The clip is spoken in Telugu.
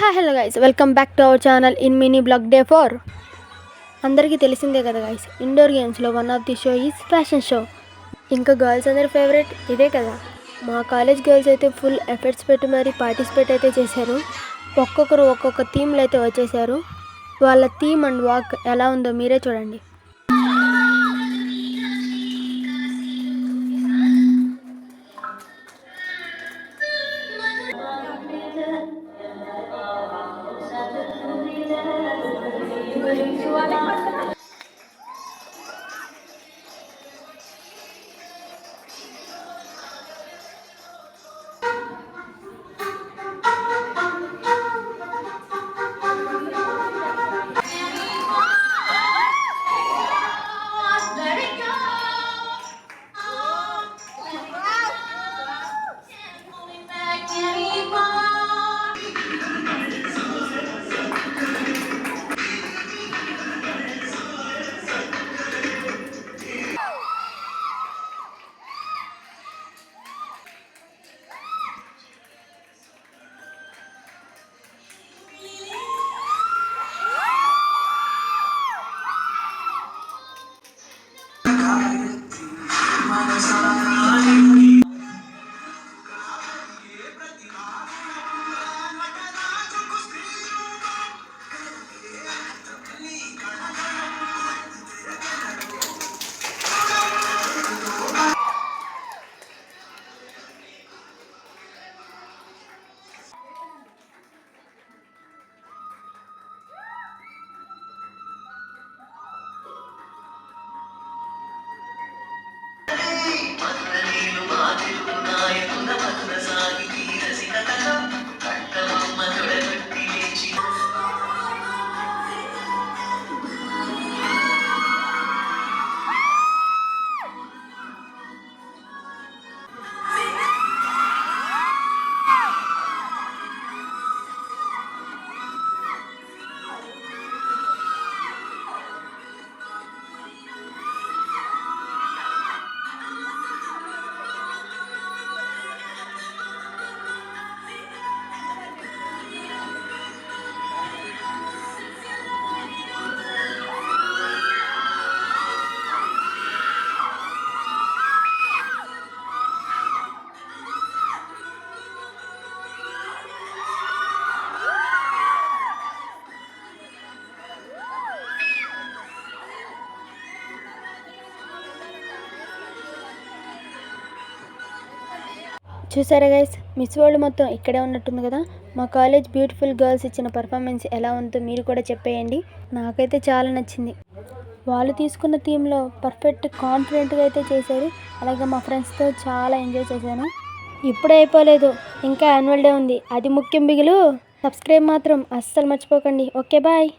Hello guys, welcome back to our channel in mini blog day 4. అందరికీ తెలిసిందే కదా గైస్, ఇండోర్ గేమ్స్లో one of the show is fashion show. ఇంకా గర్ల్స్ అందరి ఫేవరెట్ ఇదే కదా. మా కాలేజ్ గర్ల్స్ అయితే ఫుల్ ఎఫర్ట్స్ పెట్టి మరీ పార్టిసిపేట్ అయితే చేశారు. ఒక్కొక్కరు ఒక్కొక్క థీమ్లు అయితే వచ్చేసారు. వాళ్ళ థీమ్ అండ్ వాక్ ఎలా ఉందో మీరే చూడండి. చూసారా గైస్, మిస్ వరల్డ్ మొత్తం ఇక్కడే ఉన్నట్టుంది కదా. మా కాలేజ్ బ్యూటిఫుల్ గర్ల్స్ ఇచ్చిన పర్ఫార్మెన్స్ ఎలా ఉందో మీరు కూడా చెప్పేయండి. నాకైతే చాలా నచ్చింది. వాళ్ళు తీసుకున్న థీమ్లో పర్ఫెక్ట్ కాన్ఫిడెంట్గా అయితే చేశారు. అలాగే మా ఫ్రెండ్స్తో చాలా ఎంజాయ్ చేశాను. ఇప్పుడే అయిపోలేదు, ఇంకా యాన్యువల్ డే ఉంది, అది ముఖ్యం బిగులు. సబ్స్క్రైబ్ మాత్రం అస్సలు మర్చిపోకండి. Okay bye.